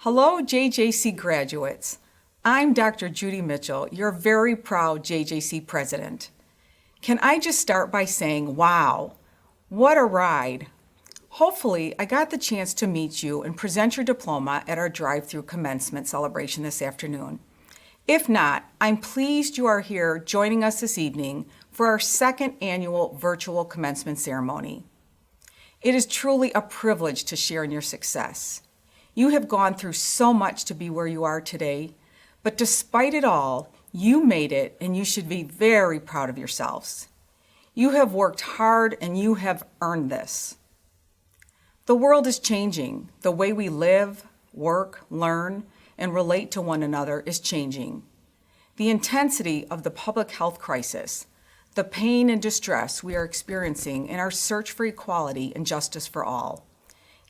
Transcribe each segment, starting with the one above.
Hello, JJC graduates. I'm Dr. Judy Mitchell, your very proud JJC president. Can I just start by saying, wow, what a ride. Hopefully, I got the chance to meet you and present your diploma at our drive-through commencement celebration this afternoon. If not, I'm pleased you are here joining us this evening for our second annual virtual commencement ceremony. It is truly a privilege to share in your success. You have gone through so much to be where you are today, but despite it all, you made it and you should be very proud of yourselves. You have worked hard and you have earned this. The world is changing. The way we live, work, learn, and relate to one another is changing. The intensity of the public health crisis, the pain and distress we are experiencing in our search for equality and justice for all.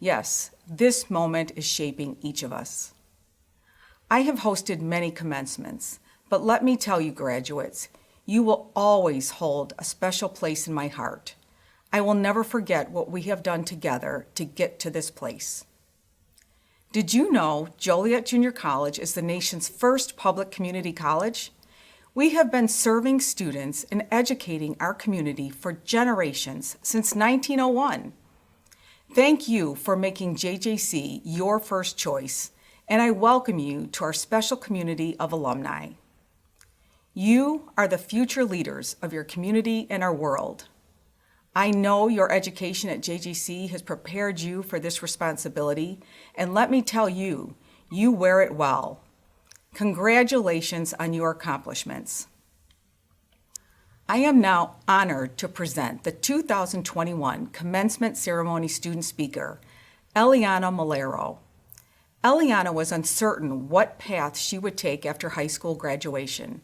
Yes, this moment is shaping each of us. I have hosted many commencements, but let me tell you, graduates, you will always hold a special place in my heart. I will never forget what we have done together to get to this place. Did you know Joliet Junior College is the nation's first public community college? We have been serving students and educating our community for generations since 1901. Thank you for making JJC your first choice, and I welcome you to our special community of alumni. You are the future leaders of your community and our world. I know your education at JJC has prepared you for this responsibility, and let me tell you, you wear it well. Congratulations on your accomplishments. I am now honored to present the 2021 Commencement Ceremony student speaker, Eliana Malero. Eliana was uncertain what path she would take after high school graduation.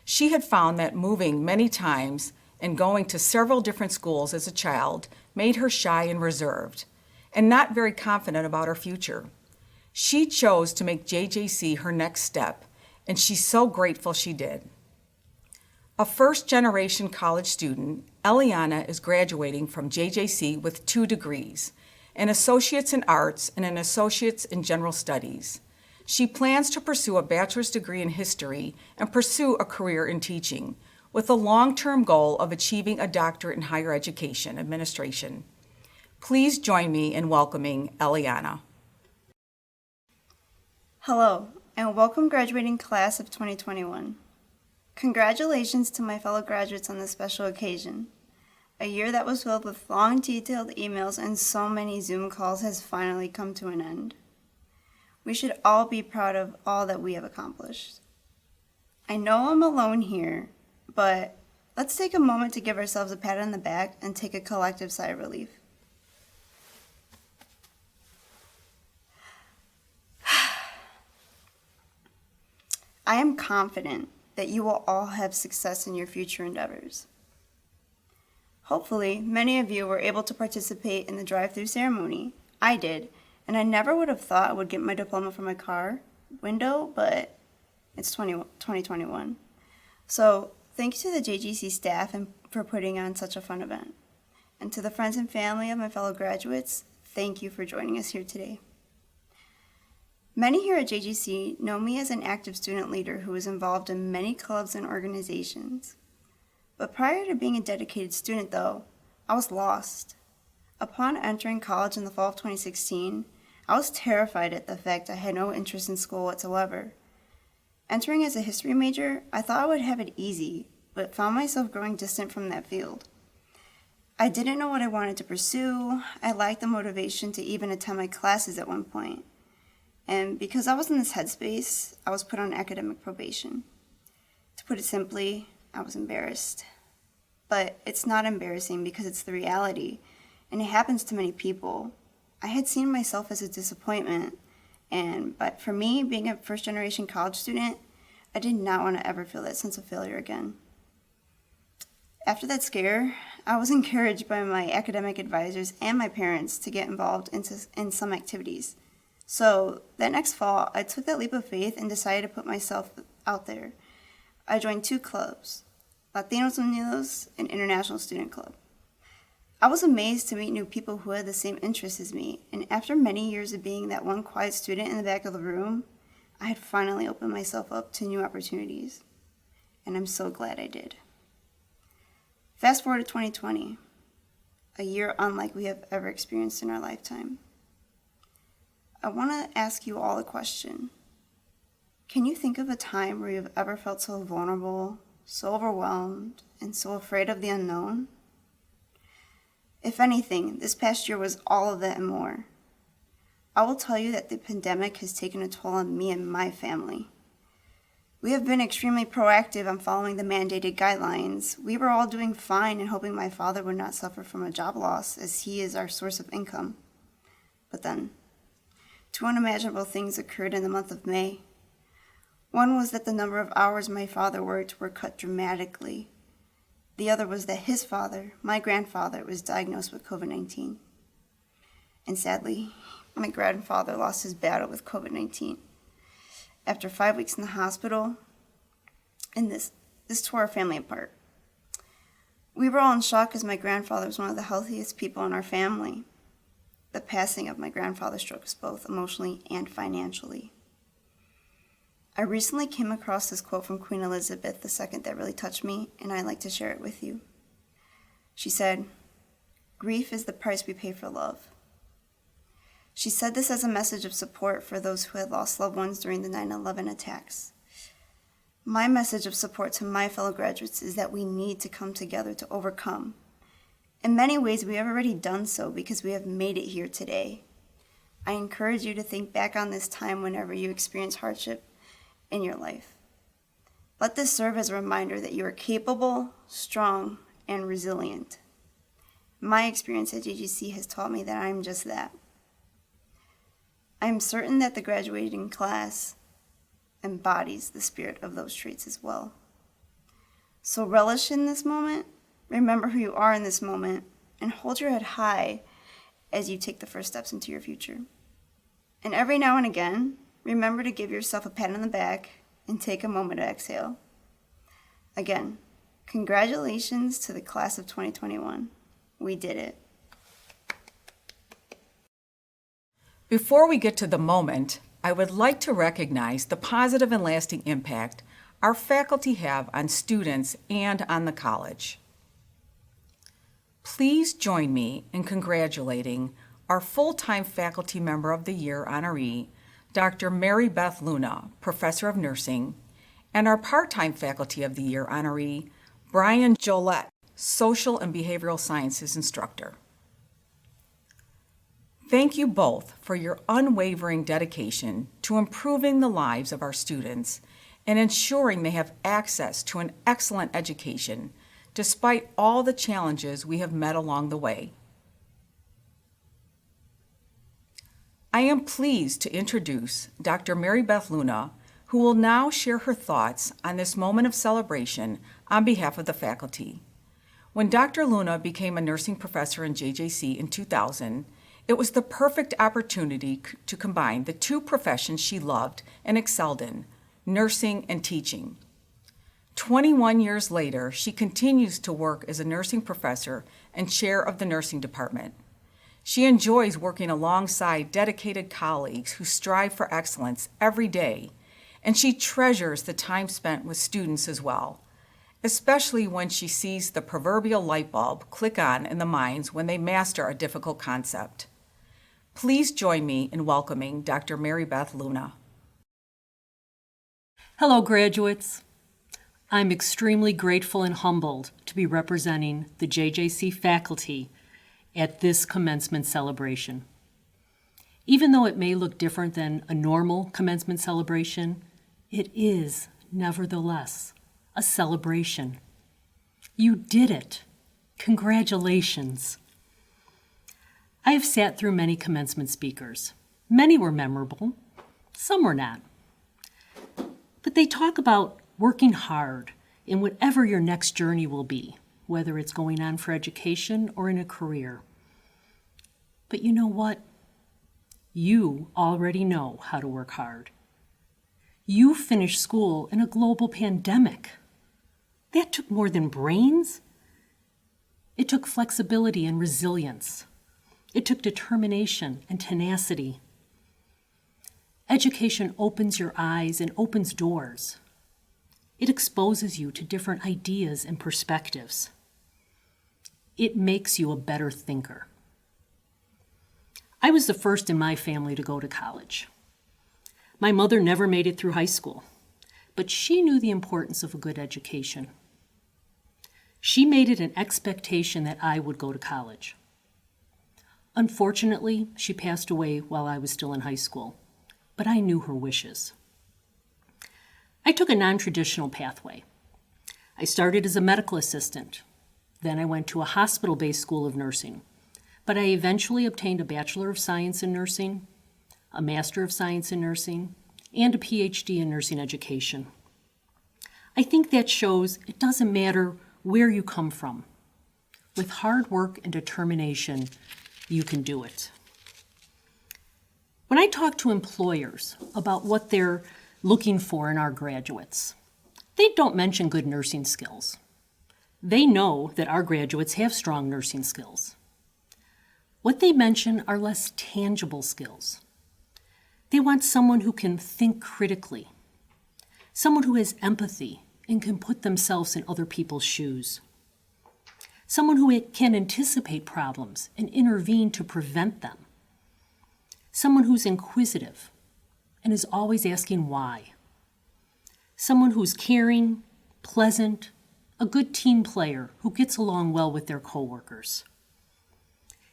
She had found that moving many times and going to several different schools as a child made her shy and reserved, and not very confident about her future. She chose to make JJC her next step, and she's so grateful she did. A first-generation college student, Eliana is graduating from JJC with 2 degrees, an Associate's in Arts and an Associate's in General Studies. She plans to pursue a bachelor's degree in history and pursue a career in teaching, with a long-term goal of achieving a doctorate in higher education administration. Please join me in welcoming Eliana. Hello, and welcome graduating class of 2021. Congratulations to my fellow graduates on this special occasion. A year that was filled with long, detailed emails and so many Zoom calls has finally come to an end. We should all be proud of all that we have accomplished. I know I'm alone here, but let's take a moment to give ourselves a pat on the back and take a collective sigh of relief. I am confident that you will all have success in your future endeavors. Hopefully, many of you were able to participate in the drive-through ceremony. I did, and I never would have thought I would get my diploma from my car window, but it's 2021. So thank you to the JGC staff for putting on such a fun event. And to the friends and family of my fellow graduates, thank you for joining us here today. Many here at JGC know me as an active student leader who is involved in many clubs and organizations. But prior to being a dedicated student, though, I was lost. Upon entering college in the fall of 2016, I was terrified at the fact I had no interest in school whatsoever. Entering as a history major, I thought I would have it easy, but found myself growing distant from that field. I didn't know what I wanted to pursue. I lacked the motivation to even attend my classes at one point. And because I was in this headspace, I was put on academic probation. To put it simply, I was embarrassed. But it's not embarrassing because it's the reality, and it happens to many people. I had seen myself as a disappointment, but for me, being a first-generation college student, I did not want to ever feel that sense of failure again. After that scare, I was encouraged by my academic advisors and my parents to get involved in some activities. So that next fall, I took that leap of faith and decided to put myself out there. I joined 2 clubs, Latinos Unidos and International Student Club. I was amazed to meet new people who had the same interests as me, and after many years of being that one quiet student in the back of the room, I had finally opened myself up to new opportunities, and I'm so glad I did. Fast forward to 2020, a year unlike we have ever experienced in our lifetime. I want to ask you all a question. Can you think of a time where you've ever felt so vulnerable, so overwhelmed, and so afraid of the unknown? If anything, this past year was all of that and more. I will tell you that the pandemic has taken a toll on me and my family. We have been extremely proactive on following the mandated guidelines. We were all doing fine and hoping my father would not suffer from a job loss, as he is our source of income. But then, 2 unimaginable things occurred in the month of May. One was that the number of hours my father worked were cut dramatically. The other was that his father, my grandfather, was diagnosed with COVID-19. And sadly, my grandfather lost his battle with COVID-19. After 5 weeks in the hospital, and this tore our family apart. We were all in shock as my grandfather was one of the healthiest people in our family. The passing of my grandfather struck us both emotionally and financially. I recently came across this quote from Queen Elizabeth II that really touched me, and I'd like to share it with you. She said, "Grief is the price we pay for love." She said this as a message of support for those who had lost loved ones during the 9/11 attacks. My message of support to my fellow graduates is that we need to come together to overcome. In many ways, we have already done so because we have made it here today. I encourage you to think back on this time whenever you experience hardship in your life. Let this serve as a reminder that you are capable, strong, and resilient. My experience at JGC has taught me that I am just that. I am certain that the graduating class embodies the spirit of those traits as well. So relish in this moment, remember who you are in this moment, and hold your head high as you take the first steps into your future. And every now and again, remember to give yourself a pat on the back and take a moment to exhale. Again, congratulations to the class of 2021. We did it. Before we get to the moment, I would like to recognize the positive and lasting impact our faculty have on students and on the college. Please join me in congratulating our full-time Faculty Member of the Year honoree, Dr. Mary Beth Luna, Professor of Nursing, and our part-time Faculty of the Year honoree, Brian Joliet, Social and Behavioral Sciences Instructor. Thank you both for your unwavering dedication to improving the lives of our students and ensuring they have access to an excellent education despite all the challenges we have met along the way. I am pleased to introduce Dr. Mary Beth Luna, who will now share her thoughts on this moment of celebration on behalf of the faculty. When Dr. Luna became a nursing professor in JJC in 2000, it was the perfect opportunity to combine the 2 professions she loved and excelled in, nursing and teaching. 21 years later, she continues to work as a nursing professor and chair of the nursing department. She enjoys working alongside dedicated colleagues who strive for excellence every day, and she treasures the time spent with students as well, especially when she sees the proverbial light bulb click on in the minds when they master a difficult concept. Please join me in welcoming Dr. Mary Beth Luna. Hello, graduates. I'm extremely grateful and humbled to be representing the JJC faculty at this commencement celebration. Even though it may look different than a normal commencement celebration, it is, nevertheless, a celebration. You did it. Congratulations. I have sat through many commencement speakers. Many were memorable, some were not. But they talk about working hard in whatever your next journey will be, whether it's going on for education or in a career. But you know what? You already know how to work hard. You finished school in a global pandemic. That took more than brains. It took flexibility and resilience. It took determination and tenacity. Education opens your eyes and opens doors. It exposes you to different ideas and perspectives. It makes you a better thinker. I was the first in my family to go to college. My mother never made it through high school, but she knew the importance of a good education. She made it an expectation that I would go to college. Unfortunately, she passed away while I was still in high school, but I knew her wishes. I took a non-traditional pathway. I started as a medical assistant. Then I went to a hospital-based school of nursing, but I eventually obtained a Bachelor of Science in Nursing, a Master of Science in Nursing, and a PhD in nursing education. I think that shows it doesn't matter where you come from. With hard work and determination, you can do it. When I talk to employers about what they're looking for in our graduates, they don't mention good nursing skills. They know that our graduates have strong nursing skills. What they mention are less tangible skills. They want someone who can think critically, someone who has empathy and can put themselves in other people's shoes, someone who can anticipate problems and intervene to prevent them, someone who's inquisitive and is always asking why, someone who's caring, pleasant, a good team player who gets along well with their coworkers.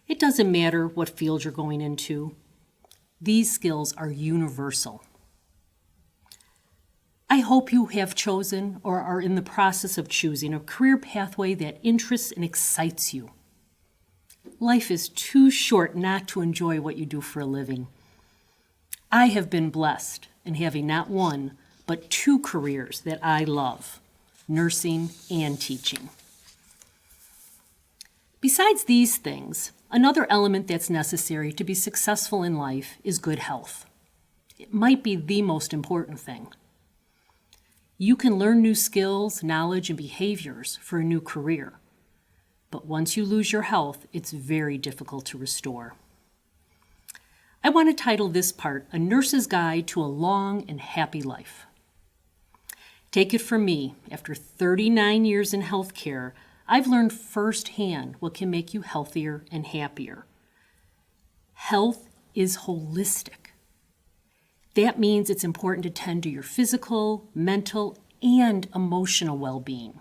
It doesn't matter what field you're going into. These skills are universal. I hope you have chosen or are in the process of choosing a career pathway that interests and excites you. Life is too short not to enjoy what you do for a living. I have been blessed in having not one, but two careers that I love, nursing and teaching. Besides these things, another element that's necessary to be successful in life is good health. It might be the most important thing. You can learn new skills, knowledge, and behaviors for a new career. But once you lose your health, it's very difficult to restore. I want to title this part, A Nurse's Guide to a Long and Happy Life. Take it from me, after 39 years in healthcare, I've learned firsthand what can make you healthier and happier. Health is holistic. That means it's important to tend to your physical, mental, and emotional well-being.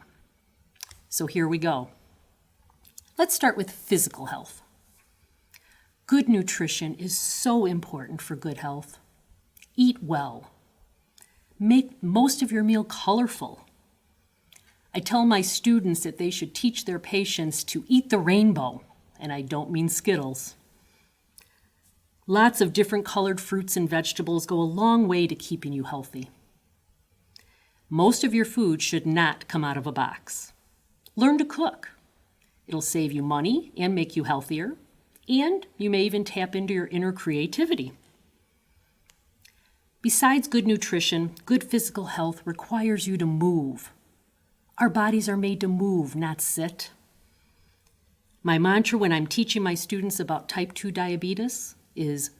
So here we go. Let's start with physical health. Good nutrition is so important for good health. Eat well. Make most of your meal colorful. I tell my students that they should teach their patients to eat the rainbow, and I don't mean Skittles. Lots of different colored fruits and vegetables go a long way to keeping you healthy. Most of your food should not come out of a box. Learn to cook. It'll save you money and make you healthier, and you may even tap into your inner creativity. Besides good nutrition, good physical health requires you to move. Our bodies are made to move, not sit. My mantra when I'm teaching my students about type 2 diabetes is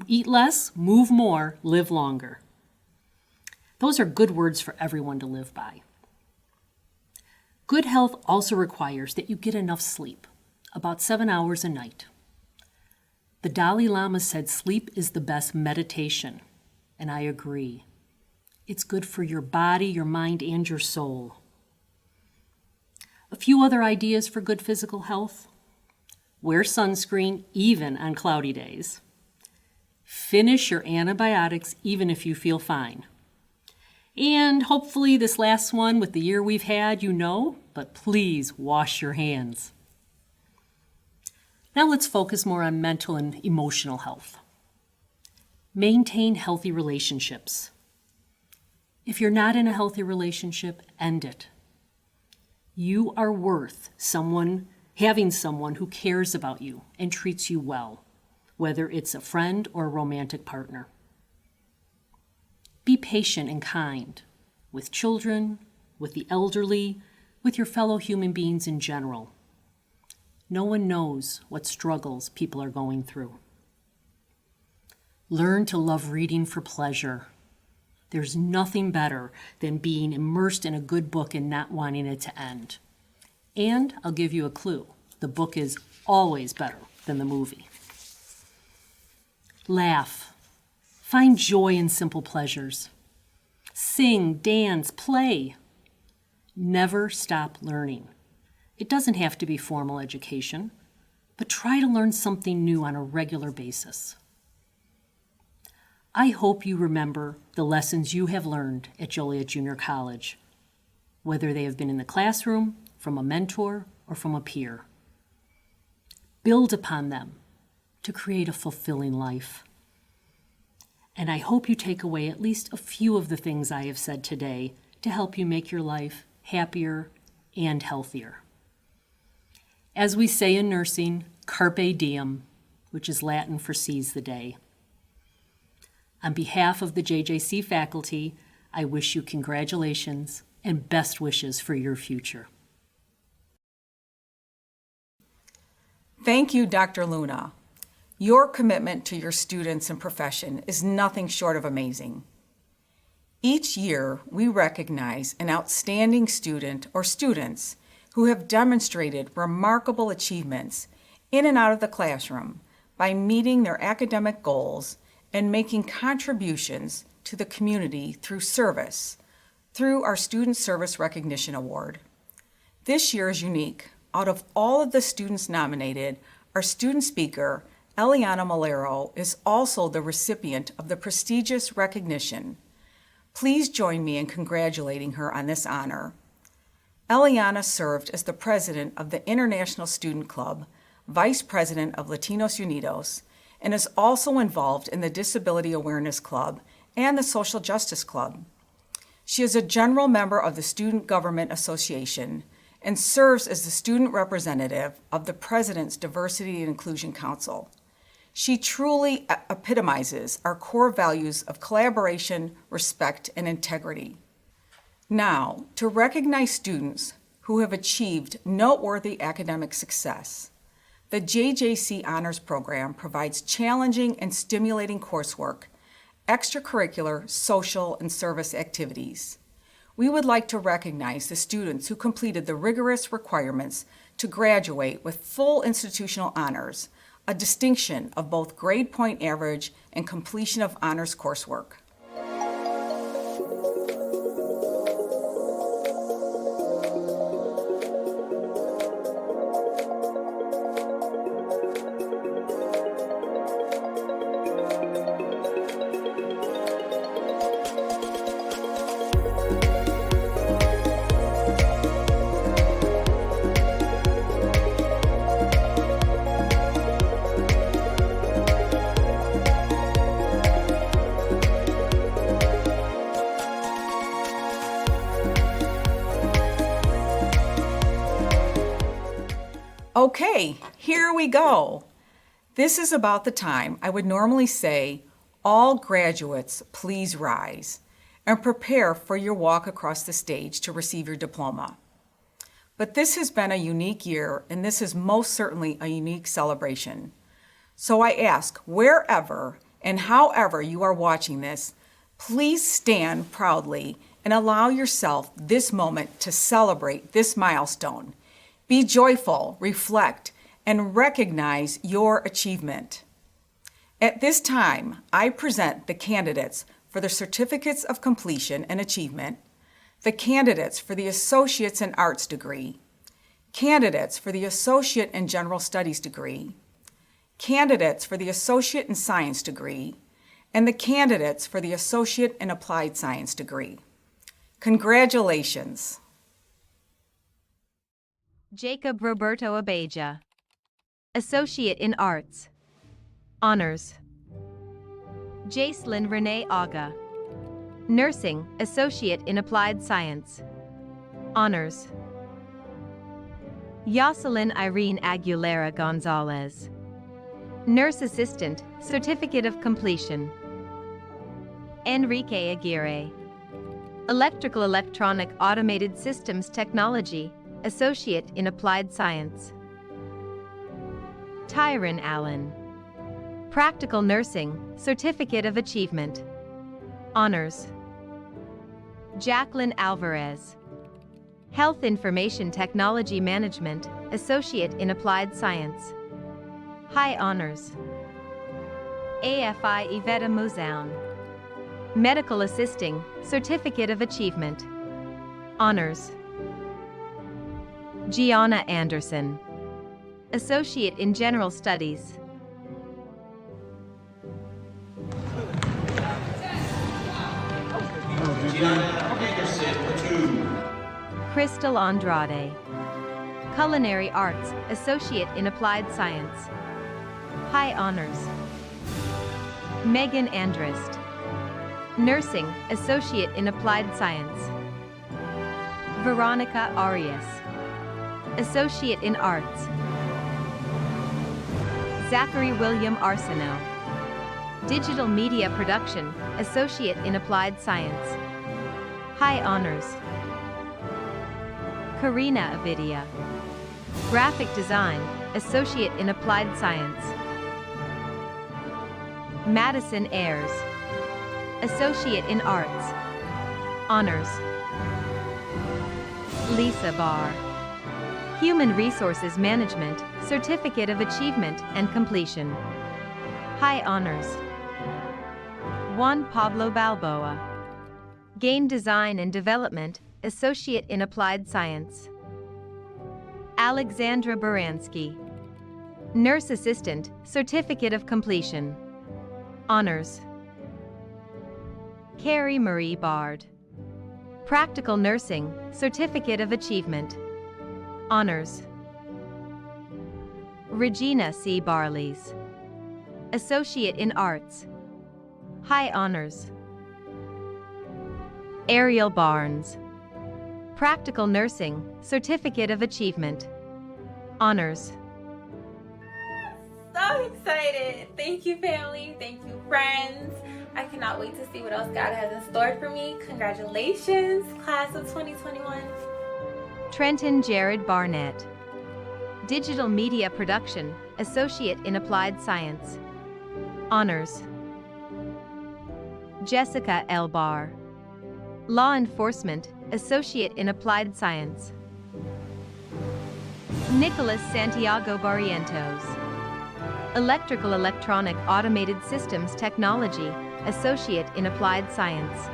eat less, move more, live longer. Those are good words for everyone to live by. Good health also requires that you get enough sleep, about 7 hours a night. The Dalai Lama said sleep is the best meditation, and I agree. It's good for your body, your mind, and your soul. A few other ideas for good physical health. Wear sunscreen even on cloudy days. Finish your antibiotics even if you feel fine. And hopefully this last one, with the year we've had, but please wash your hands. Now let's focus more on mental and emotional health. Maintain healthy relationships. If you're not in a healthy relationship, end it. You are worth having someone who cares about you and treats you well, whether it's a friend or a romantic partner. Be patient and kind with children, with the elderly, with your fellow human beings in general. No one knows what struggles people are going through. Learn to love reading for pleasure. There's nothing better than being immersed in a good book and not wanting it to end. And I'll give you a clue. The book is always better than the movie. Laugh. Find joy in simple pleasures. Sing, dance, play. Never stop learning. It doesn't have to be formal education, but try to learn something new on a regular basis. I hope you remember the lessons you have learned at Joliet Junior College, whether they have been in the classroom, from a mentor, or from a peer. Build upon them to create a fulfilling life. And I hope you take away at least a few of the things I have said today to help you make your life happier and healthier. As we say in nursing, carpe diem, which is Latin for seize the day. On behalf of the JJC faculty, I wish you congratulations and best wishes for your future. Thank you, Dr. Luna. Your commitment to your students and profession is nothing short of amazing. Each year, we recognize an outstanding student or students who have demonstrated remarkable achievements in and out of the classroom by meeting their academic goals and making contributions to the community through service, through our Student Service Recognition Award. This year is unique. Out of all of the students nominated, our student speaker, Eliana Malero, is also the recipient of the prestigious recognition. Please join me in congratulating her on this honor. Eliana served as the president of the International Student Club, vice president of Latinos Unidos, and is also involved in the Disability Awareness Club and the Social Justice Club. She is a general member of the Student Government Association and serves as the student representative of the President's Diversity and Inclusion Council. She truly epitomizes our core values of collaboration, respect, and integrity. Now, to recognize students who have achieved noteworthy academic success, the JJC Honors Program provides challenging and stimulating coursework, extracurricular, social, and service activities. We would like to recognize the students who completed the rigorous requirements to graduate with full institutional honors, a distinction of both grade point average and completion of honors coursework. Okay, here we go. This is about the time I would normally say, all graduates, please rise and prepare for your walk across the stage to receive your diploma. But this has been a unique year, and this is most certainly a unique celebration. So I ask, wherever and however you are watching this, please stand proudly and allow yourself this moment to celebrate this milestone. Be joyful, reflect, and recognize your achievement. At this time, I present the candidates for the Certificates of Completion and Achievement, the candidates for the Associates in Arts degree, candidates for the Associate in General Studies degree, candidates for the Associate in Science degree, and the candidates for the Associate in Applied Science degree. Congratulations! Jacob Roberto Abeja, Associate in Arts, Honors. Jacelyn Renee Aga, Nursing, Associate in Applied Science, Honors. Yoselyn Irene Aguilera Gonzalez, Nurse Assistant, Certificate of Completion. Enrique Aguirre, Electrical Electronic Automated Systems Technology, Associate in Applied Science. Tyron Allen, Practical Nursing, Certificate of Achievement, Honors. Jacqueline Alvarez, Health Information Technology Management, Associate in Applied Science, High Honors. AFI Iveta Mozown, Medical Assisting, Certificate of Achievement, Honors. Gianna Anderson, Associate in General Studies. Crystal Andrade, Culinary Arts, Associate in Applied Science, High Honors. Megan Andrist, Nursing, Associate in Applied Science. Veronica Arias, Associate in Arts. Zachary William Arsenault, Digital Media Production, Associate in Applied Science, High Honors. Karina Avidia, Graphic Design, Associate in Applied Science. Madison Ayers, Associate in Arts, Honors. Lisa Barr, Human Resources Management, Certificate of Achievement and Completion, High Honors. Juan Pablo Balboa, Game Design and Development, Associate in Applied Science. Alexandra Baranski, Nurse Assistant, Certificate of Completion, Honors. Carrie Marie Bard, Practical Nursing, Certificate of Achievement, Honors. Regina C. Barleys, Associate in Arts, High Honors. Ariel Barnes, Practical Nursing, Certificate of Achievement, Honors. So excited! Thank you, family. Thank you, friends. I cannot wait to see what else God has in store for me. Congratulations, class of 2021. Trenton Jared Barnett, Digital Media Production, Associate in Applied Science, Honors. Jessica L. Barr, Law Enforcement, Associate in Applied Science. Nicholas Santiago Barrientos, Electrical Electronic Automated Systems Technology, Associate in Applied Science,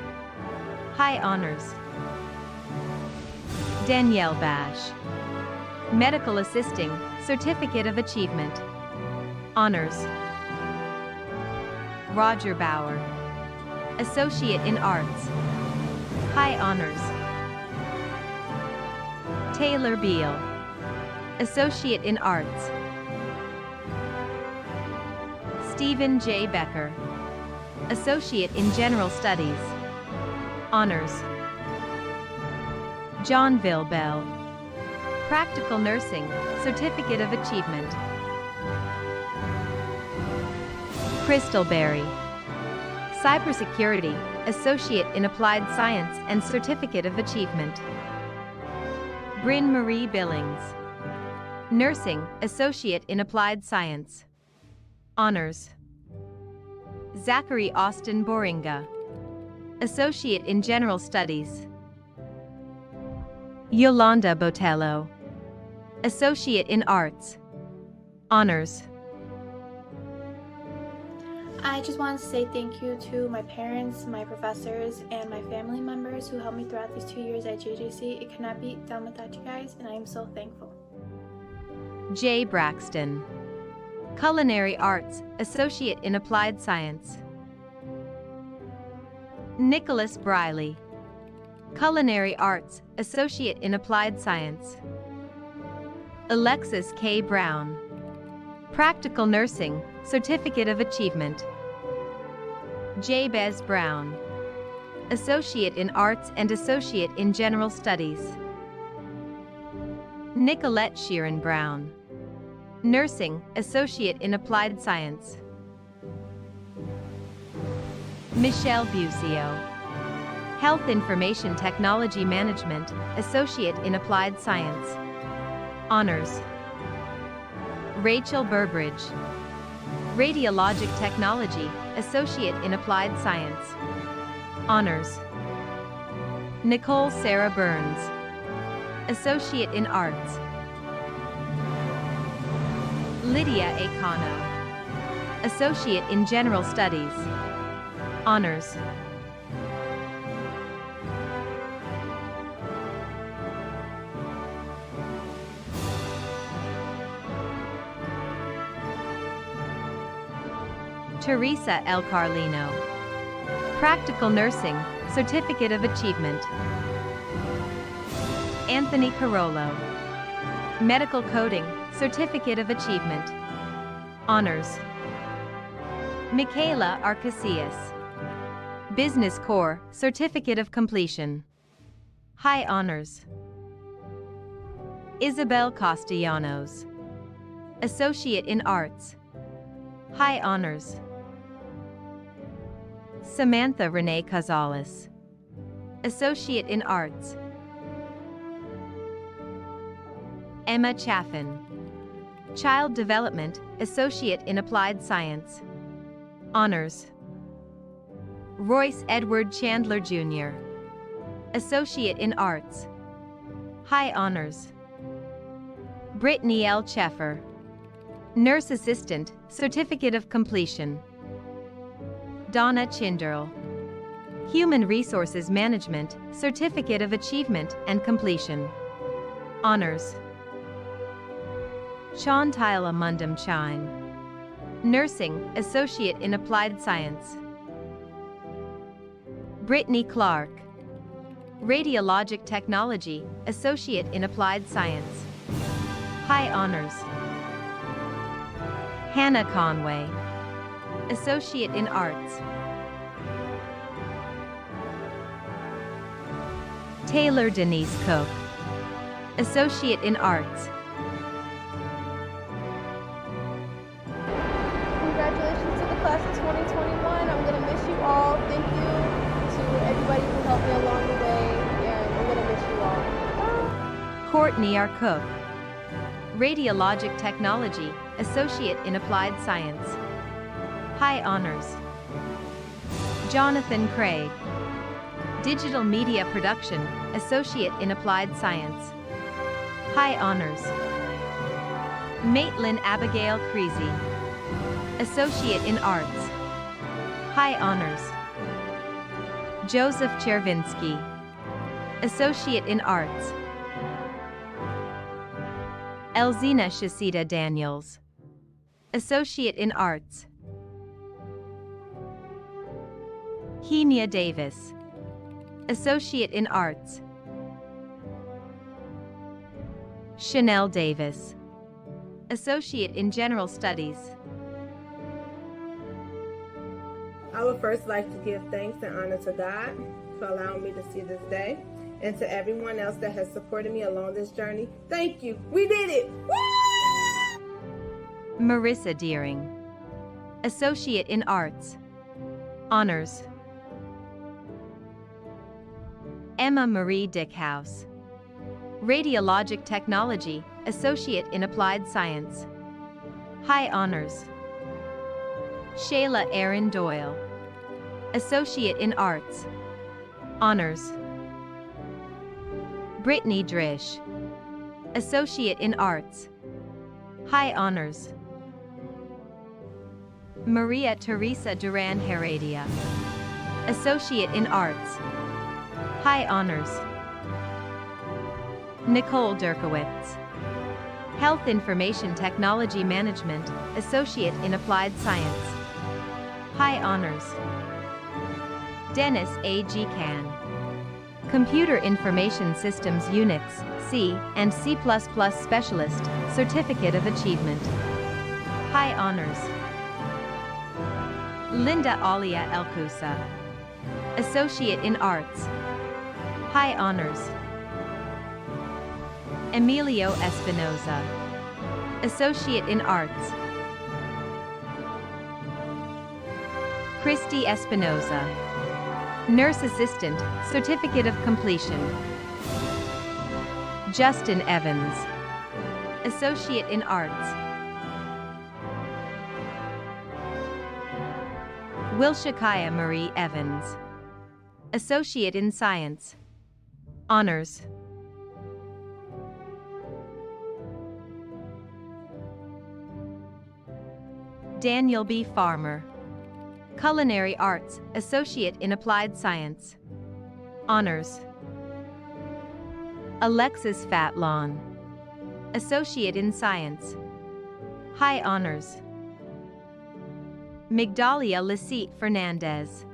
High Honors. Danielle Bash, Medical Assisting, Certificate of Achievement, Honors. Roger Bauer, Associate in Arts, High Honors. Taylor Beal, Associate in Arts. Stephen J. Becker, Associate in General Studies, Honors. Johnville Bell, Practical Nursing, Certificate of Achievement. Crystal Berry, Cybersecurity, Associate in Applied Science and Certificate of Achievement. Bryn Marie Billings, Nursing, Associate in Applied Science, Honors. Zachary Austin Boringa, Associate in General Studies. Yolanda Botello, Associate in Arts, Honors. I just wanted to say thank you to my parents, my professors, and my family members who helped me throughout these 2 years at JJC. It cannot be done without you guys, and I am so thankful. Jay Braxton, Culinary Arts, Associate in Applied Science. Nicholas Briley, Culinary Arts, Associate in Applied Science. Alexis K. Brown, Practical Nursing, Certificate of Achievement. Jabez Brown, Associate in Arts and Associate in General Studies. Nicolette Sheeran Brown, Nursing, Associate in Applied Science. Michelle Busio, Health Information Technology Management, Associate in Applied Science. Honors. Rachel Burbridge, Radiologic Technology, Associate in Applied Science. Honors. Nicole Sarah Burns, Associate in Arts. Lydia Acano, Associate in General Studies. Honors. Teresa L. Carlino, Practical Nursing, Certificate of Achievement. Anthony Carollo, Medical Coding, Certificate of Achievement. Honors. Michaela Arcasius, Business Core, Certificate of Completion. High Honors. Isabel Castellanos, Associate in Arts. High Honors. Samantha Renee Cazales, Associate in Arts. Emma Chaffin, Child Development, Associate in Applied Science. Honors. Royce Edward Chandler Jr., Associate in Arts. High Honors. Brittany L. Cheffer, Nurse Assistant, Certificate of Completion. Donna Chinderl, Human Resources Management, Certificate of Achievement and Completion. Honors. Chantila Mundum Chine, Nursing, Associate in Applied Science. Brittany Clark, Radiologic Technology, Associate in Applied Science. High Honors. Hannah Conway, Associate in Arts. Taylor Denise Cook, Associate in Arts. Congratulations to the class of 2021. I'm going to miss you all. Thank you to everybody who helped me along the way, and I'm going to miss you all. Courtney R. Cook, Radiologic Technology, Associate in Applied Science. High Honors. Jonathan Craig, Digital Media Production, Associate in Applied Science. High Honors. Maitland Abigail Creasy, Associate in Arts. High Honors. Joseph Chervinsky, Associate in Arts. Elzina Shasida Daniels, Associate in Arts. Henia Davis, Associate in Arts. Chanel Davis, Associate in General Studies. I would first like to give thanks and honor to God for allowing me to see this day, and to everyone else that has supported me along this journey. Thank you. We did it. Woo! Marissa Deering, Associate in Arts. Honors. Emma Marie Dickhouse, Radiologic Technology, Associate in Applied Science. High Honors. Shayla Erin Doyle, Associate in Arts. Honors. Brittany Drish, Associate in Arts. High Honors. Maria Teresa Duran Heredia, Associate in Arts, High Honors. Nicole Derkowitz, Health Information Technology Management, Associate in Applied Science, High Honors. Dennis A. G. Can, Computer Information Systems Unix, C, and C++ Specialist, Certificate of Achievement, High Honors. Linda Alia Elkusa, Associate in Arts, High Honors. Emilio Espinoza, Associate in Arts. Christy Espinoza, Nurse Assistant, Certificate of Completion. Justin Evans, Associate in Arts. Wilshakaya Marie Evans, Associate in Science, Honors. Daniel B. Farmer, Culinary Arts, Associate in Applied Science, Honors. Alexis Fatlon, Associate in Science, High Honors. Migdalia Lasite Fernandez,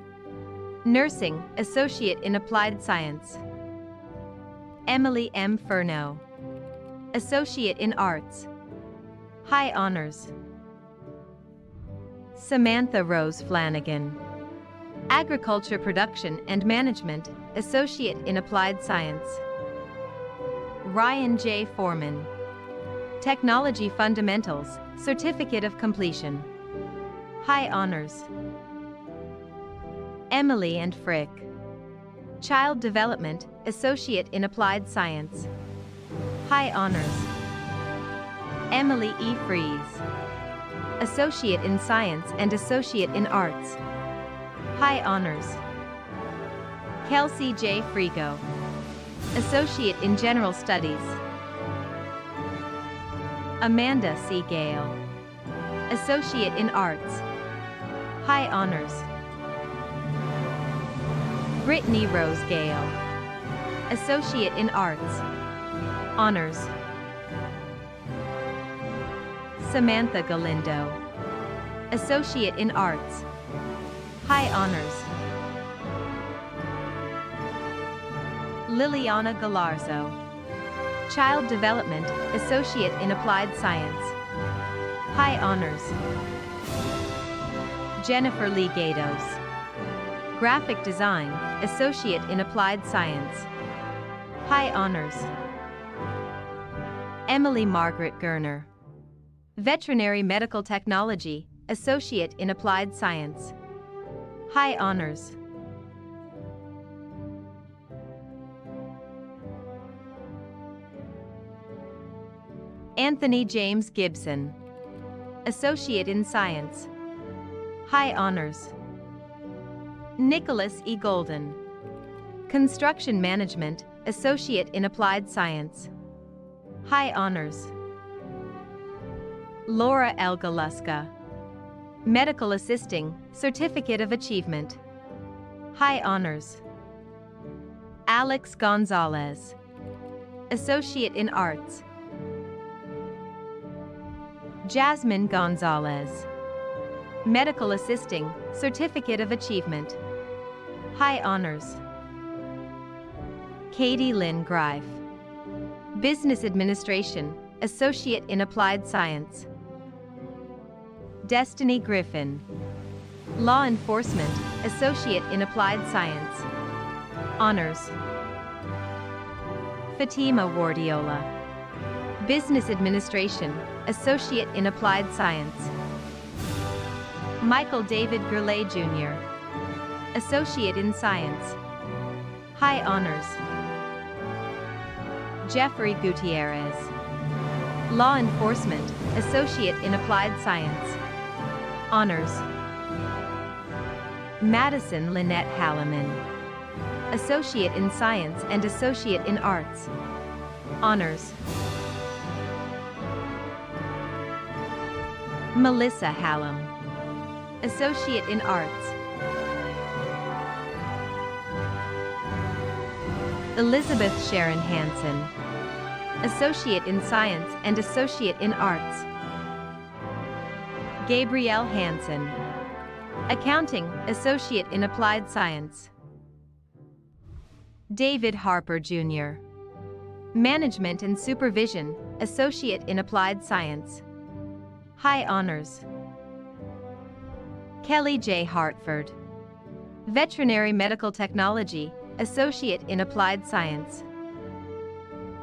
Nursing, Associate in Applied Science. Emily M. Furno, Associate in Arts, High Honors. Samantha Rose Flanagan, Agriculture Production and Management, Associate in Applied Science. Ryan J. Foreman, Technology Fundamentals, Certificate of Completion, High Honors. Emily and Frick, Child Development, Associate in Applied Science, High Honors. Emily E. Fries, Associate in Science and Associate in Arts, High Honors. Kelsey J. Frigo, Associate in General Studies. Amanda C. Gale, Associate in Arts, High Honors. Brittany Rose Gale, Associate in Arts, Honors. Samantha Galindo, Associate in Arts, High Honors. Liliana Galarzo, Child Development, Associate in Applied Science, High Honors. Jennifer Lee Gatos, Graphic Design, Associate in Applied Science, High Honors. Emily Margaret Gerner, Veterinary Medical Technology, Associate in Applied Science, High Honors. Anthony James Gibson, Associate in Science, High Honors. Nicholas E. Golden, Construction Management, Associate in Applied Science, High Honors. Laura L. Galuska, Medical Assisting, Certificate of Achievement, High Honors. Alex Gonzalez, Associate in Arts. Jasmine Gonzalez, Medical Assisting, Certificate of Achievement, High Honors. Katie Lynn Greif, Business Administration, Associate in Applied Science. Destiny Griffin, Law Enforcement, Associate in Applied Science, Honors. Fatima Wardiola, Business Administration, Associate in Applied Science. Michael David Gurley Jr., Associate in Science, High Honors. Jeffrey Gutierrez, Law Enforcement, Associate in Applied Science, Honors. Madison Lynette Halliman, Associate in Science and Associate in Arts, Honors. Melissa Hallam, Associate in Arts. Elizabeth Sharon Hansen, Associate in Science and Associate in Arts. Gabrielle Hansen, Accounting, Associate in Applied Science. David Harper Jr., Management and Supervision, Associate in Applied Science. High Honors. Kelly J. Hartford, Veterinary Medical Technology, Associate in Applied Science.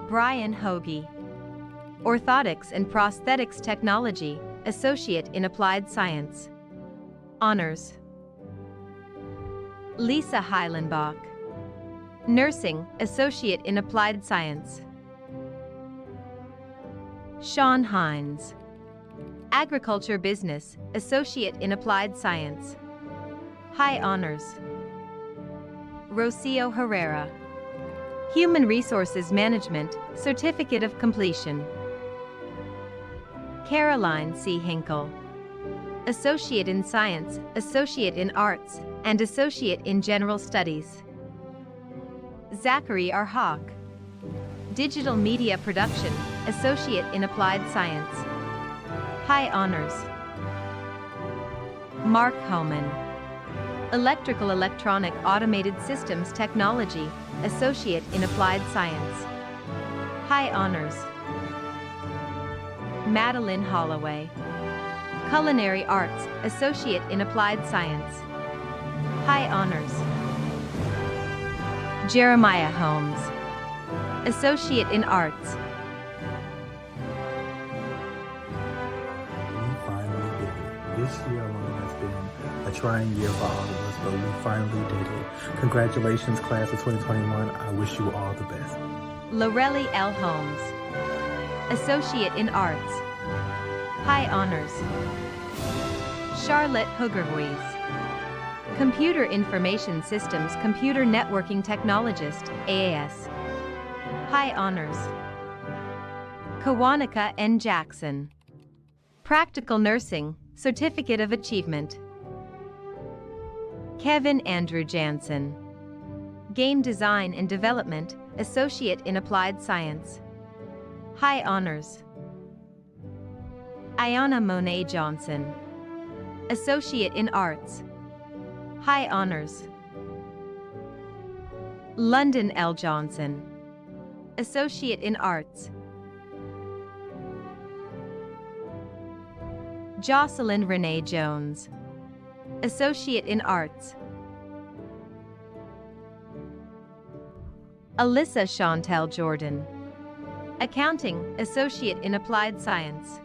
Brian Hoagie, Orthotics and Prosthetics Technology, Associate in Applied Science. Honors. Lisa Heilenbach, Nursing, Associate in Applied Science. Sean Hines, Agriculture Business, Associate in Applied Science. High Honors. Rocio Herrera, Human Resources Management, Certificate of Completion. Caroline C. Hinkle, Associate in Science, Associate in Arts, and Associate in General Studies. Zachary R. Hawk, Digital Media Production, Associate in Applied Science. High Honors. Mark Homan, Electrical Electronic Automated Systems Technology, Associate in Applied Science. High Honors. Madeline Holloway, Culinary Arts, Associate in Applied Science. High Honors. Jeremiah Holmes, Associate in Arts. We finally did it. This year alone has been a trying year for all of us, but we finally did it. Congratulations, class of 2021. I wish you all the best. Lorelli L. Holmes, Associate in Arts. High Honors. Charlotte Hoogerhuis, Computer Information Systems Computer Networking Technologist, AAS. High Honors. Kawanika N. Jackson, Practical Nursing, Certificate of Achievement. Kevin Andrew Jansen, Game Design and Development, Associate in Applied Science. High Honors. Ayana Monet Johnson, Associate in Arts. High Honors. London L. Johnson, Associate in Arts. Jocelyn Renee Jones, Associate in Arts. Alyssa Chantel Jordan, Accounting, Associate in Applied Science.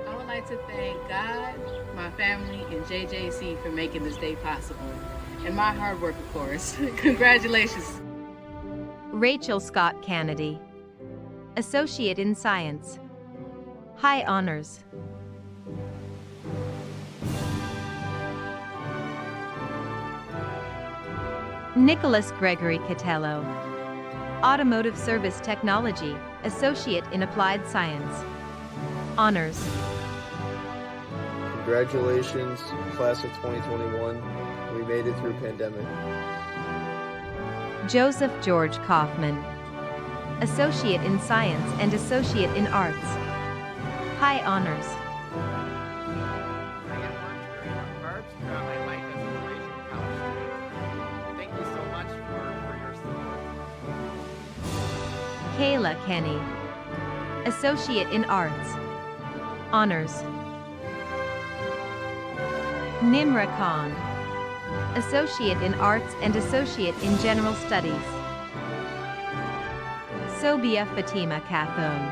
I would like to thank God, my family, and JJC for making this day possible. And my hard work, of course. Congratulations. Rachel Scott Kennedy, Associate in Science. High Honors. Nicholas Gregory Catello, Automotive Service Technology, Associate in Applied Science. Honors. Congratulations, class of 2021. We made it through pandemic. Joseph George Kaufman, Associate in Science and Associate in Arts. High Honors. I have worked very hard throughout my life as a graduate college student. Thank you so much for your support. Kayla Kenny, Associate in Arts. Honors. Nimra Khan, Associate in Arts and Associate in General Studies. Sobia Fatima Kathone,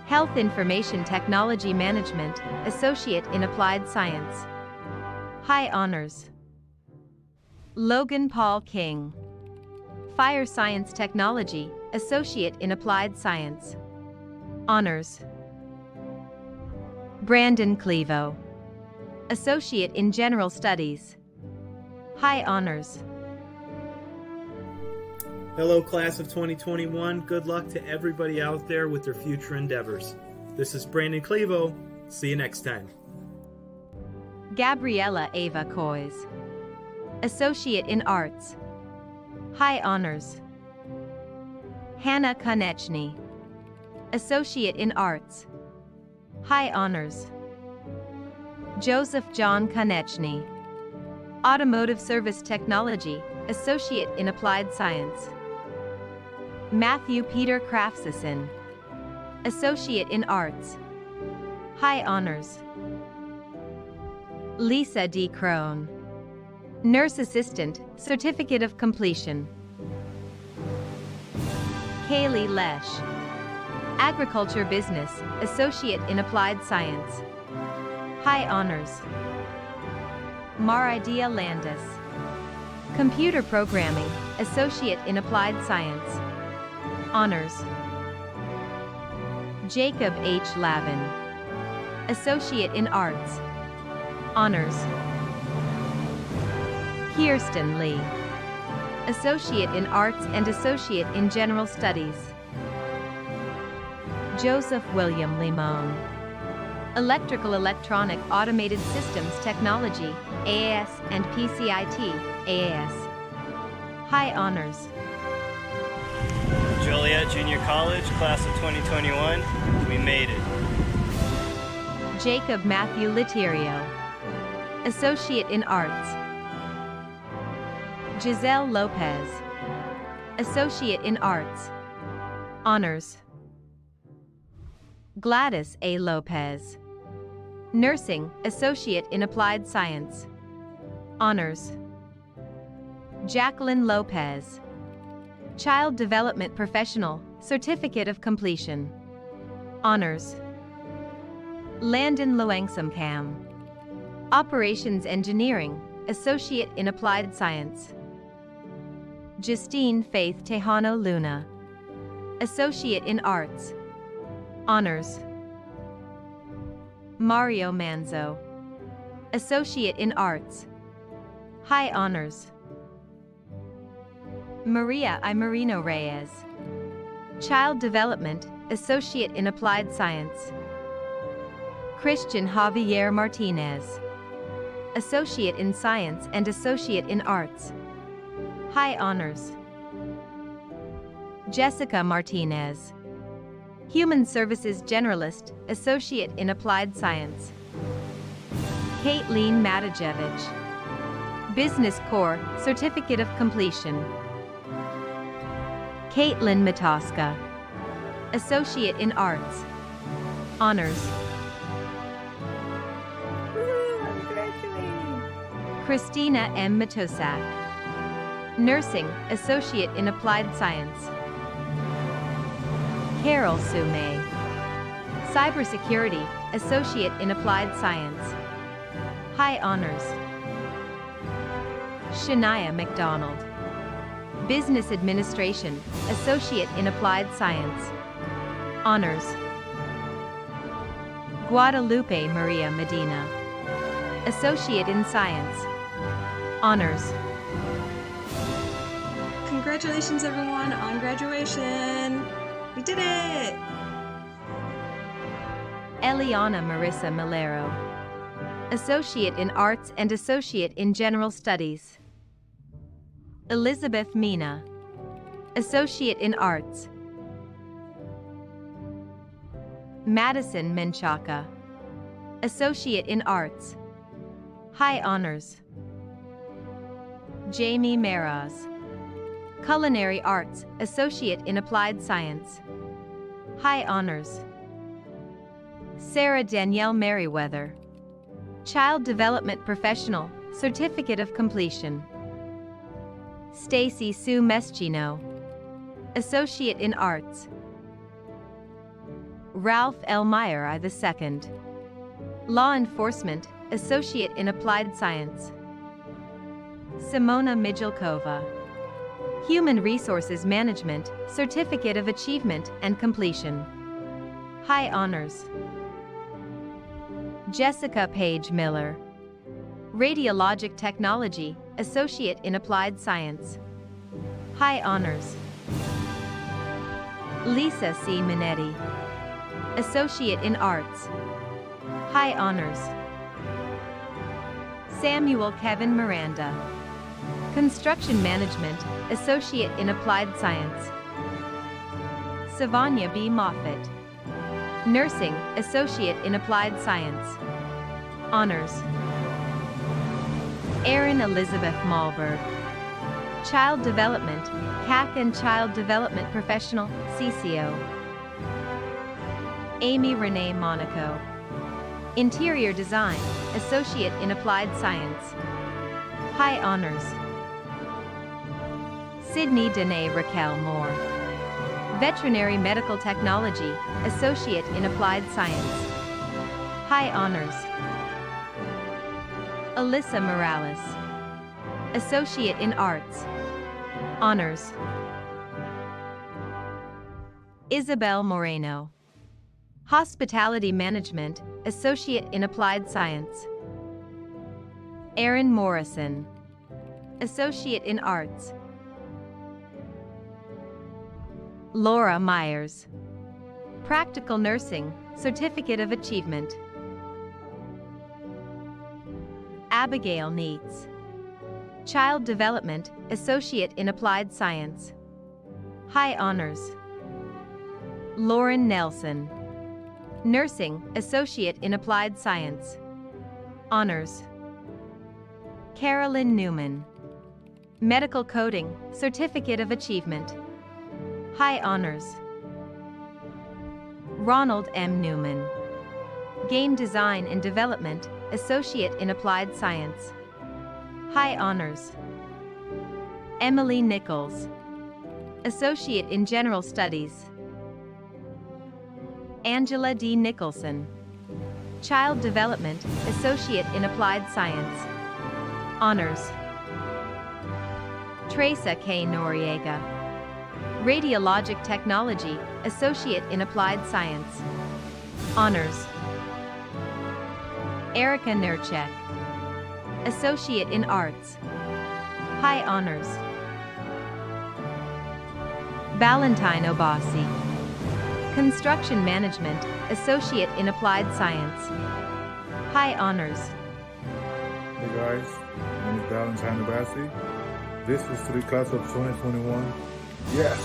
Health Information Technology Management, Associate in Applied Science. High Honors. Logan Paul King, Fire Science Technology, Associate in Applied Science. Honors. Brandon Clevo, Associate in General Studies. High Honors. Hello, class of 2021. Good luck to everybody out there with their future endeavors. This is Brandon Clevo. See you next time. Gabriella Ava Coys, Associate in Arts, High Honors. Hannah Konechny, Associate in Arts, High Honors. Joseph John Konechny, Automotive Service Technology, Associate in Applied Science. Matthew Peter Krafsison, Associate in Arts, High Honors. Lisa D. Crone, Nurse Assistant, Certificate of Completion. Kaylee Lesh, Agriculture Business, Associate in Applied Science, High Honors. Maridia Landis, Computer Programming, Associate in Applied Science, Honors. Jacob H. Lavin, Associate in Arts, Honors. Kirsten Lee, Associate in Arts and Associate in General Studies. Joseph William Limon, Electrical Electronic Automated Systems Technology, AAS and PCIT, AAS. High Honors. Joliet Junior College, class of 2021, we made it. Jacob Matthew Litirio, Associate in Arts. Giselle Lopez, Associate in Arts, Honors. Gladys A. Lopez, Nursing, Associate in Applied Science, Honors. Jacqueline Lopez, Child Development Professional, Certificate of Completion, Honors. Landon Loangsamkam, Operations Engineering, Associate in Applied Science. Justine Faith Tejano Luna, Associate in Arts, Honors. Mario Manzo, Associate in Arts, High Honors. Maria I. Marino Reyes, Child Development, Associate in Applied Science. Christian Javier Martinez, Associate in Science and Associate in Arts, High Honors. Jessica Martinez, Human Services Generalist, Associate in Applied Science. Kaitlyn Matajevich, Business Core, Certificate of Completion. Caitlin Matoska, Associate in Arts, Honors. I'm graduating. Christina M. Matosak, Nursing, Associate in Applied Science. Carol Sue May, Cybersecurity, Associate in Applied Science, High Honors. Shania McDonald, Business Administration, Associate in Applied Science, Honors. Guadalupe Maria Medina, Associate in Science, Honors. Congratulations everyone on graduation! We did it! Eliana Marissa Milero, Associate in Arts and Associate in General Studies. Elizabeth Mina, Associate in Arts. Madison Menchaca, Associate in Arts, High Honors. Jamie Meraz, Culinary Arts, Associate in Applied Science, High Honors. Sarah Danielle Merriweather, Child Development Professional, Certificate of Completion. Stacy Sue Meschino, Associate in Arts. Ralph L. Meyer II, Law Enforcement, Associate in Applied Science. Simona Mijilkova, Human Resources Management, Certificate of Achievement and Completion, High Honors. Jessica Page Miller, Radiologic Technology, Associate in Applied Science, High Honors. Lisa C. Minetti, Associate in Arts, High Honors. Samuel Kevin Miranda. Construction Management, Associate in Applied Science. Savanya B. Moffett. Nursing, Associate in Applied Science. Honors. Erin Elizabeth Malberg. Child Development, CAC and Child Development Professional, CCO. Amy Renee Monaco. Interior Design, Associate in Applied Science. High Honors. Sydney Danae Raquel Moore. Veterinary Medical Technology, Associate in Applied Science. High Honors. Alyssa Morales. Associate in Arts. Honors. Isabel Moreno. Hospitality Management, Associate in Applied Science. Erin Morrison. Associate in Arts. Laura Myers. Practical Nursing, Certificate of Achievement. Abigail Neitz. Child Development, Associate in Applied Science. High Honors. Lauren Nelson. Nursing, Associate in Applied Science. Honors. Carolyn Newman. Medical Coding, Certificate of Achievement. High Honors. Ronald M. Newman. Game Design and Development, Associate in Applied Science. High Honors. Emily Nichols. Associate in General Studies. Angela D. Nicholson. Child Development, Associate in Applied Science. Honors. Teresa K. Noriega. Radiologic Technology, Associate in Applied Science. Honors. Erica Nurchek. Associate in Arts. High Honors. Valentine Obasi. Construction Management, Associate in Applied Science. High Honors. Hey guys, my name is Valentine Obasi. This is to the class of 2021. Yes,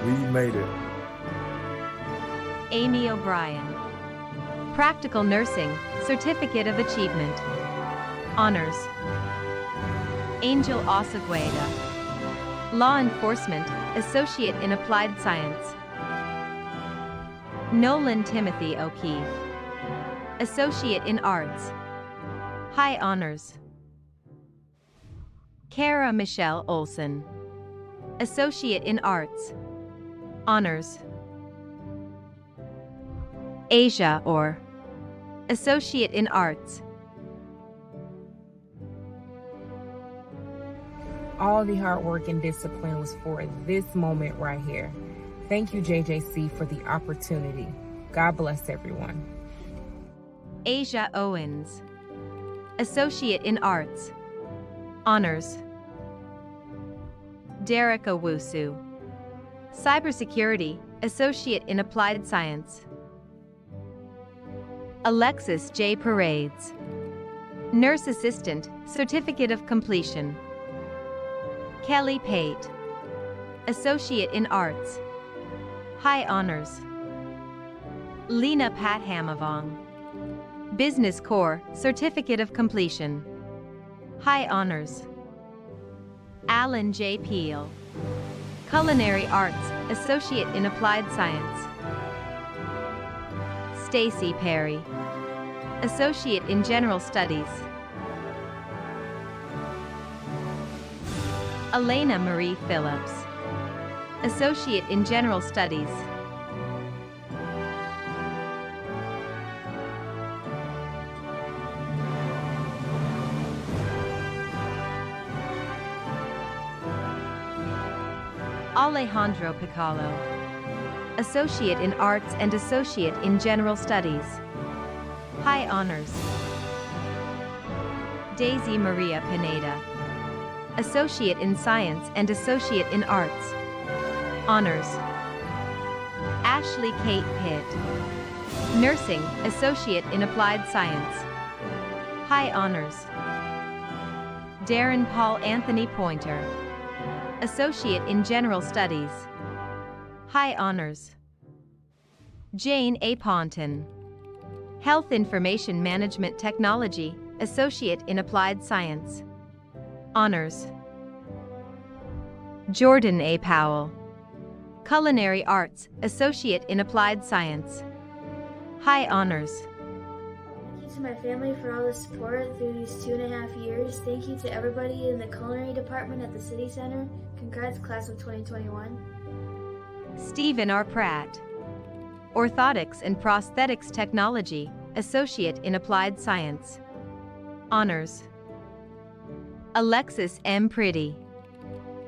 we made it. Amy O'Brien. Practical Nursing, Certificate of Achievement. Honors. Angel Osagueda. Law Enforcement, Associate in Applied Science. Nolan Timothy O'Keefe. Associate in Arts. High Honors. Kara Michelle Olson. Associate in Arts. Honors. Asia Orr. Associate in Arts. All the hard work and discipline was for this moment right here. Thank you, JJC, for the opportunity. God bless everyone. Asia Owens. Associate in Arts. Honors. Derek Owusu. Cybersecurity, Associate in Applied Science. Alexis J. Parades. Nurse Assistant, Certificate of Completion. Kelly Pate. Associate in Arts. High Honors. Lena Pat Hamavong. Business Core, Certificate of Completion. High Honors. Alan J. Peel. Culinary Arts, Associate in Applied Science. Stacy Perry. Associate in General Studies. Elena Marie Phillips. Associate in General Studies. Alejandro Piccolo. Associate in Arts and Associate in General Studies. High Honors. Daisy Maria Pineda. Associate in Science and Associate in Arts. Honors. Ashley Kate Pitt. Nursing, Associate in Applied Science. High Honors. Darren Paul Anthony Pointer, Associate in General Studies. High honors. Jane A. Ponton, Health Information Management Technology, Associate in Applied Science. Honors. Jordan A. Powell, Culinary Arts, Associate in Applied Science. High honors. Thank you to my family for all the support through these 2.5 years. Thank you to everybody in the culinary department at the City Center. Congrats, class of 2021. Stephen R. Pratt, Orthotics and Prosthetics Technology, Associate in Applied Science. Honors. Alexis M. Pretty,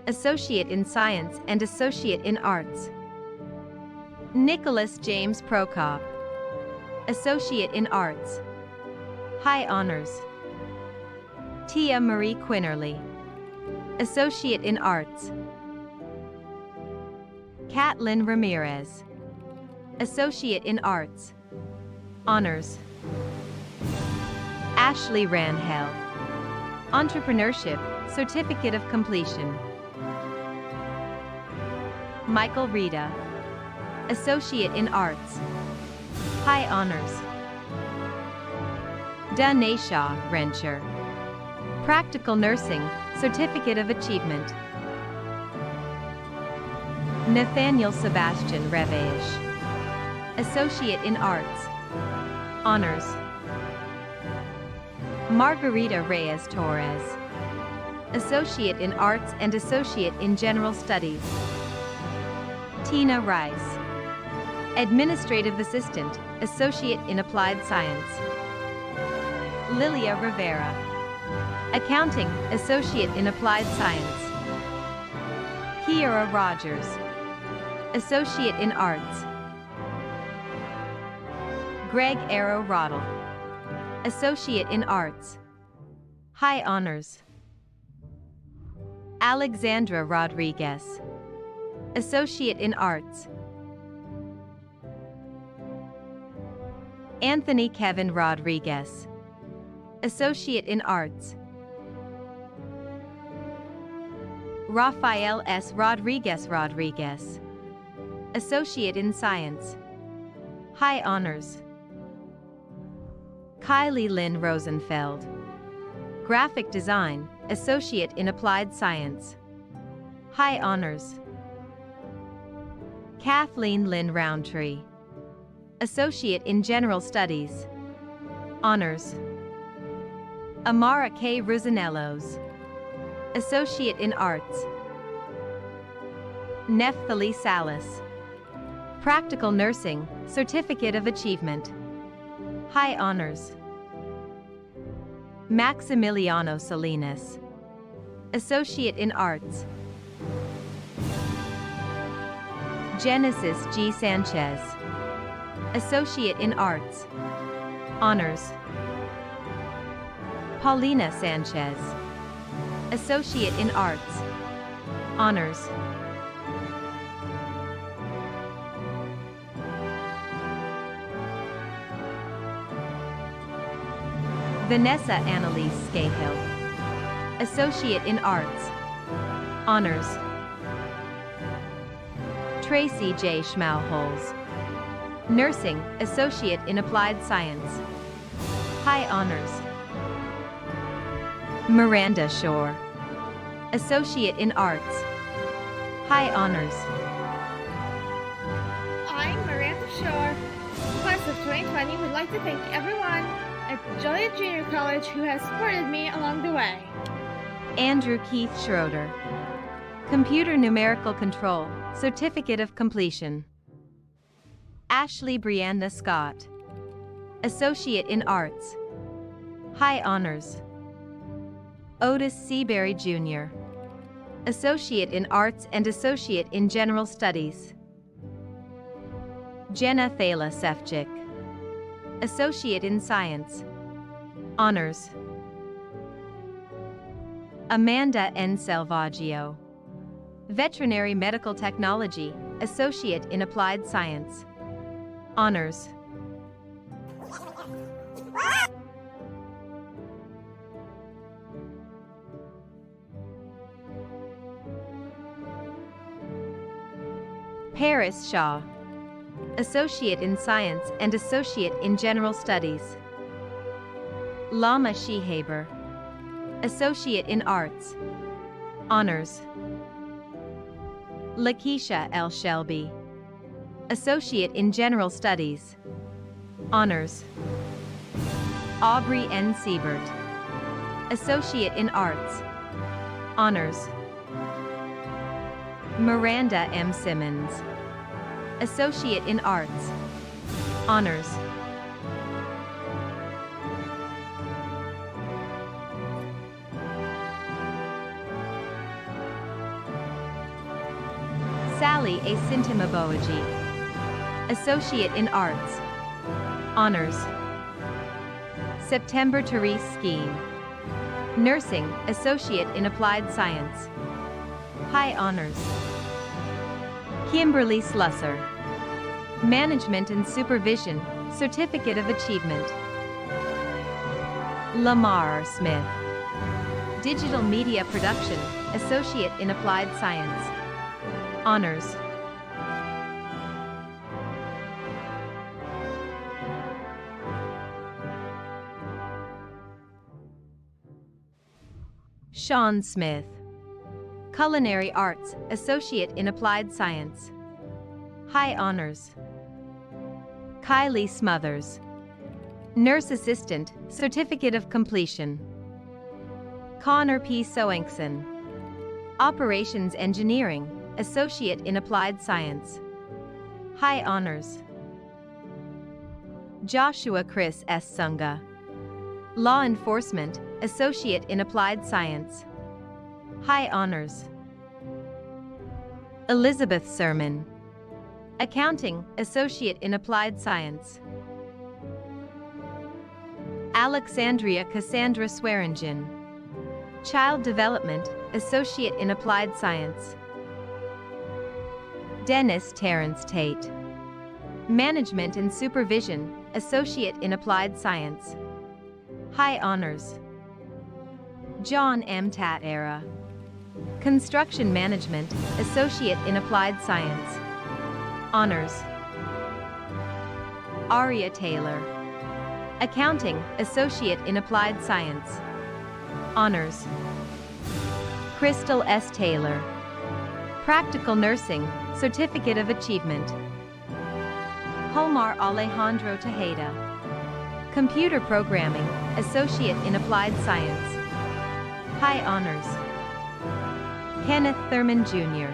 Associate in Science and Associate in Arts. Nicholas James Prokop, Associate in Arts. High honors. Tia Marie Quinnerly, Associate in Arts. Catlin Ramirez, Associate in Arts. Honors. Ashley Ranhel, Entrepreneurship, Certificate of Completion. Michael Rita, Associate in Arts. High honors. Danesha Rencher, Practical Nursing, Certificate of Achievement. Nathaniel Sebastian Reveish, Associate in Arts. Honors. Margarita Reyes Torres, Associate in Arts and Associate in General Studies. Tina Rice, Administrative Assistant, Associate in Applied Science. Lilia Rivera, Accounting, Associate in Applied Science. Kiera Rogers, Associate in Arts. Greg Arrow Roddle, Associate in Arts. High honors. Alexandra Rodriguez, Associate in Arts. Anthony Kevin Rodriguez, Associate in Arts. Rafael S. Rodriguez, Associate in Science. High honors. Kylie Lynn Rosenfeld, Graphic Design, Associate in Applied Science. High honors. Kathleen Lynn Roundtree, Associate in General Studies. Honors. Amara K. Rusinellos, Associate in Arts. Neftali Salas, Practical Nursing, Certificate of Achievement. High honors. Maximiliano Salinas, Associate in Arts. Genesis G. Sanchez, Associate in Arts. Honors. Paulina Sanchez, Associate in Arts. Honors. Vanessa Annalise Scahill, Associate in Arts. Honors. Tracy J. Schmalholz, Nursing, Associate in Applied Science. High honors. Miranda Shore, Associate in Arts. High honors. I'm Miranda Shore. Class of 2020 would like to thank everyone at Joliet Junior College who has supported me along the way. Andrew Keith Schroeder, Computer Numerical Control, Certificate of Completion. Ashley Brianna Scott, Associate in Arts. High honors. Otis Seabury Jr., Associate in Arts and Associate in General Studies. Jenna Thala Sefcik, Associate in Science. Honors. Amanda N. Salvaggio, Veterinary Medical Technology, Associate in Applied Science. Honors. Paris Shaw, Associate in Science and Associate in General Studies. Lama Shehaber, Associate in Arts, Honors. Lakeisha L. Shelby, Associate in General Studies, Honors. Aubrey N. Siebert, Associate in Arts, Honors. Miranda M. Simmons, Associate in Arts, Honors. Sally A. Sintimaboji, Associate in Arts, Honors. September Therese Skeen, Nursing, Associate in Applied Science, High Honors. Kimberly Slusser, Management and Supervision, Certificate of Achievement. Lamar Smith, Digital Media Production, Associate in Applied Science, Honors. Sean Smith, Culinary Arts, Associate in Applied Science, High Honors. Kylie Smothers, Nurse Assistant, Certificate of Completion. Connor P. Soengson, Operations Engineering, Associate in Applied Science, High Honors. Joshua Chris S. Sunga, Law Enforcement, Associate in Applied Science, High Honors. Elizabeth Sermon, Accounting, Associate in Applied Science. Alexandria Cassandra Swearingen, Child Development, Associate in Applied Science. Dennis Terrence Tate, Management and Supervision, Associate in Applied Science, High Honors. John M. Tatera, Construction Management, Associate in Applied Science, Honors. Aria Taylor, Accounting, Associate in Applied Science, Honors. Crystal S. Taylor, Practical Nursing, Certificate of Achievement. Homar Alejandro Tejeda, Computer Programming, Associate in Applied Science, High Honors. Kenneth Thurman Jr.,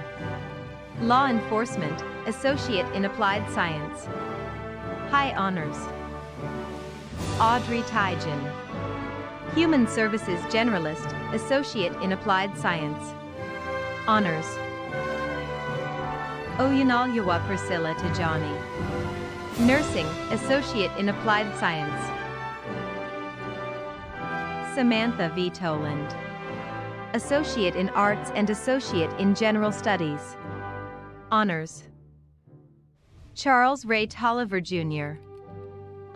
Law Enforcement, Associate in Applied Science, High Honors. Audrey Tygen, Human Services Generalist, Associate in Applied Science, Honors. Oyinalyawa Priscilla Tijani, Nursing, Associate in Applied Science. Samantha V. Toland, Associate in Arts and Associate in General Studies, Honors. Charles Ray Tolliver Jr.,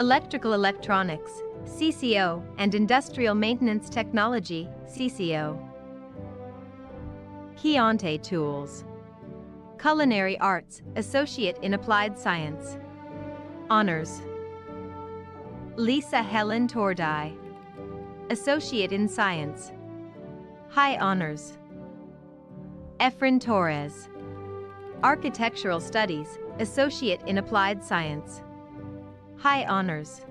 Electrical Electronics, CCO, and Industrial Maintenance Technology, CCO. Keontae Tools, Culinary Arts, Associate in Applied Science, Honors. Lisa Helen Tordai, Associate in Science, High Honors. Efren Torres, Architectural Studies, Associate in Applied Science, High Honors.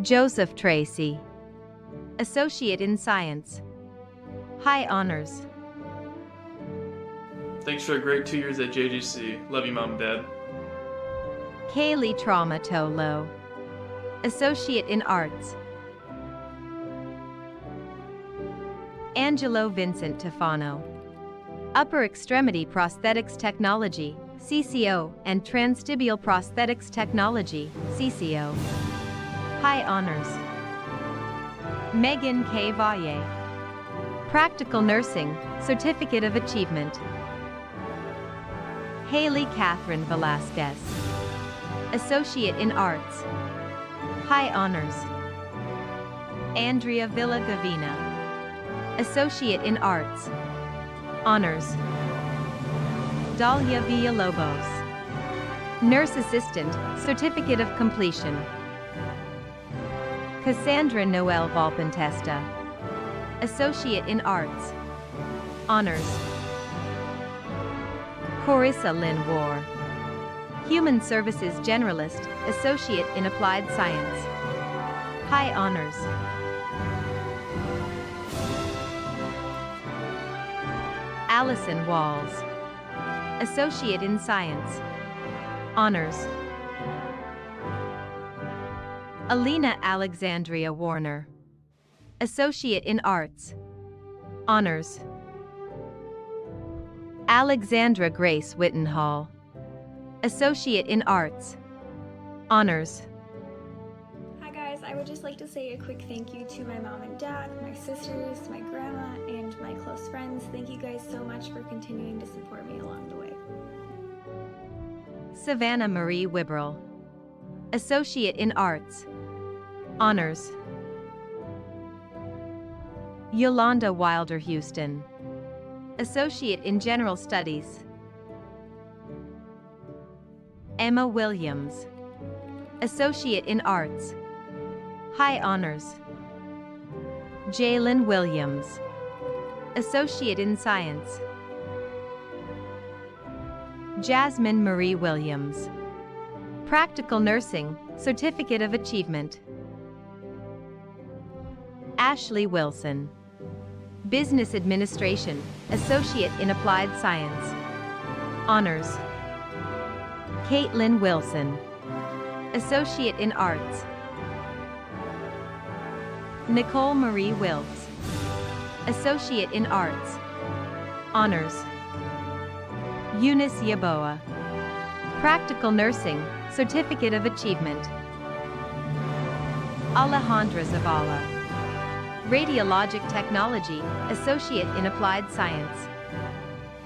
Joseph Tracy, Associate in Science, High Honors. Thanks for a great 2 years at JGC. Love you, Mom and Dad. Kaylee Trauma Tolo, Associate in Arts. Angelo Vincent Tefano, Upper Extremity Prosthetics Technology, CCO, and Transtibial Prosthetics Technology, CCO, High Honors. Megan K. Valle, Practical Nursing, Certificate of Achievement. Haley Catherine Velasquez, Associate in Arts, High Honors. Andrea Villa Gavina, Associate in Arts, Honors. Dalia Villalobos. Nurse Assistant, Certificate of Completion. Cassandra Noel Valpentesta. Associate in Arts. Honors. Carissa Lynn War. Human Services Generalist, Associate in Applied Science. High Honors. Allison Walls. Associate in Science. Honors. Alina Alexandria Warner. Associate in Arts. Honors. Alexandra Grace Wittenhall. Associate in Arts. Honors. Hi guys, I would just like to say a quick thank you to my mom and dad, my sisters, my grandma, and my close friends. Thank you guys so much for continuing to support me along the way. Savannah Marie Wibberl. Associate in Arts. Honors. Yolanda Wilder Houston. Associate in General Studies. Emma Williams. Associate in Arts. High Honors. Jalen Williams. Associate in Science. Jasmine Marie Williams. Practical Nursing, Certificate of Achievement. Ashley Wilson. Business Administration, Associate in Applied Science. Honors. Caitlin Wilson. Associate in Arts. Nicole Marie Wilkes. Associate in Arts. Honors. Eunice Yaboa. Practical Nursing, Certificate of Achievement. Alejandra Zavala. Radiologic Technology, Associate in Applied Science.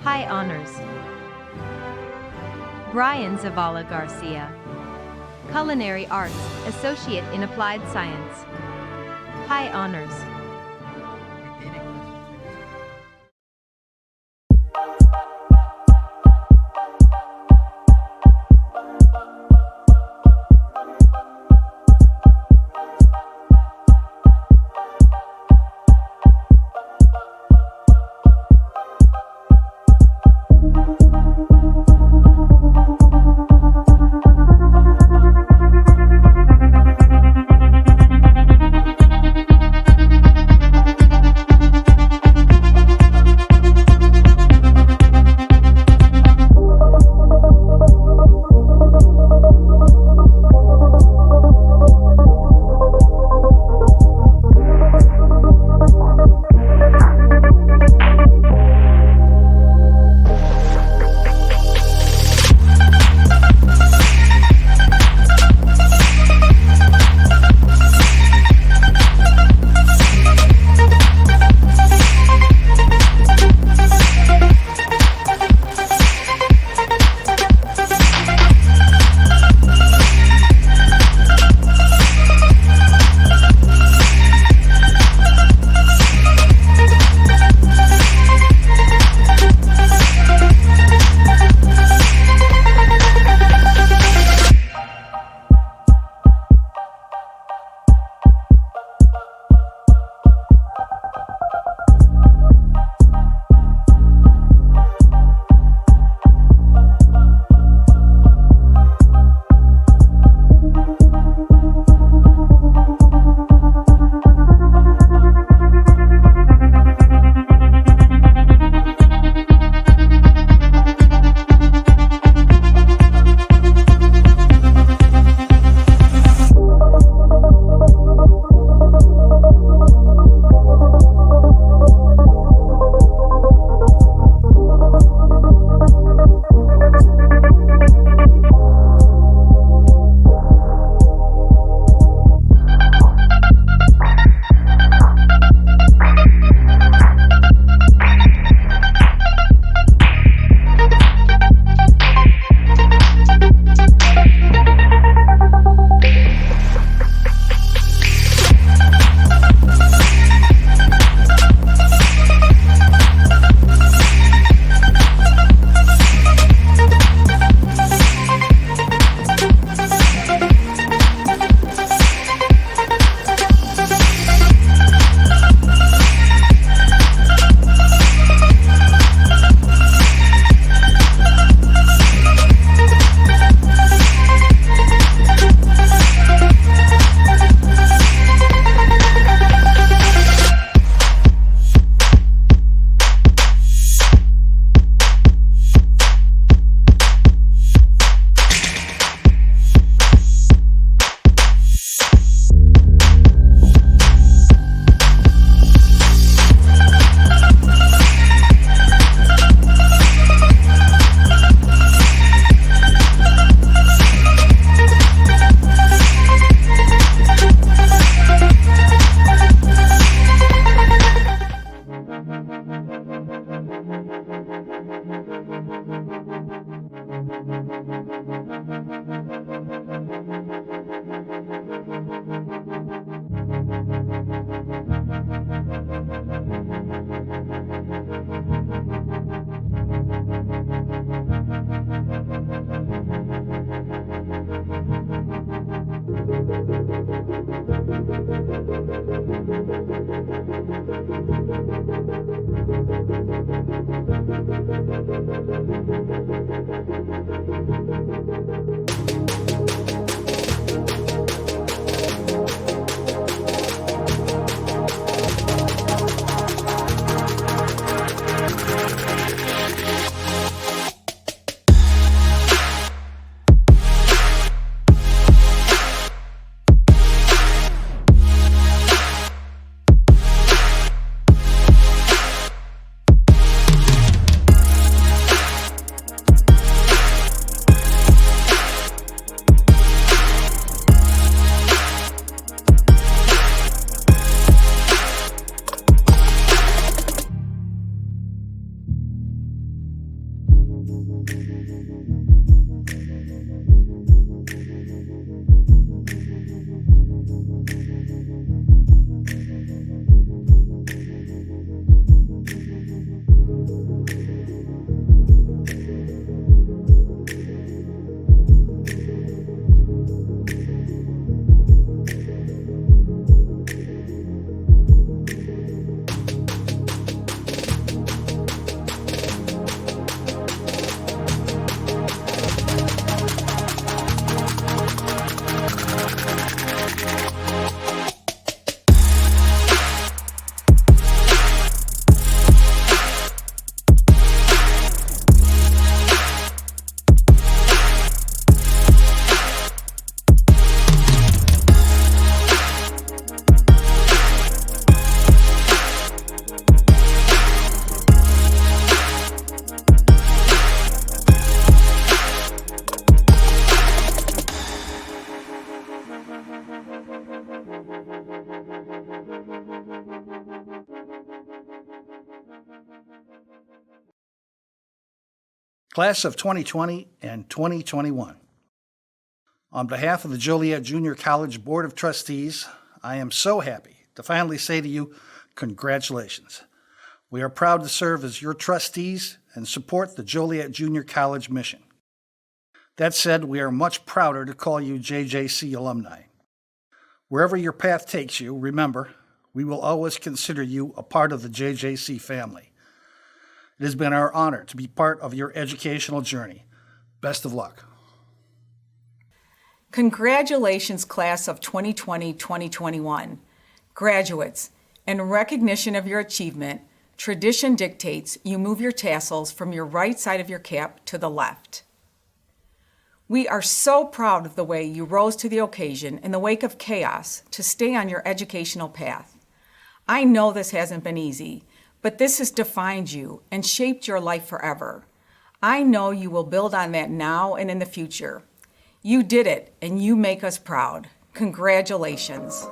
High Honors. Brian Zavala Garcia. Culinary Arts, Associate in Applied Science. High Honors. Class of 2020 and 2021. On behalf of the Joliet Junior College Board of Trustees, I am so happy to finally say to you, congratulations. We are proud to serve as your trustees and support the Joliet Junior College mission. That said, we are much prouder to call you JJC alumni. Wherever your path takes you, remember, we will always consider you a part of the JJC family. It has been our honor to be part of your educational journey. Best of luck. Congratulations, class of 2020-2021. Graduates, in recognition of your achievement, tradition dictates you move your tassels from your right side of your cap to the left. We are so proud of the way you rose to the occasion in the wake of chaos to stay on your educational path. I know this hasn't been easy, but this has defined you and shaped your life forever. I know you will build on that now and in the future. You did it, and you make us proud. Congratulations.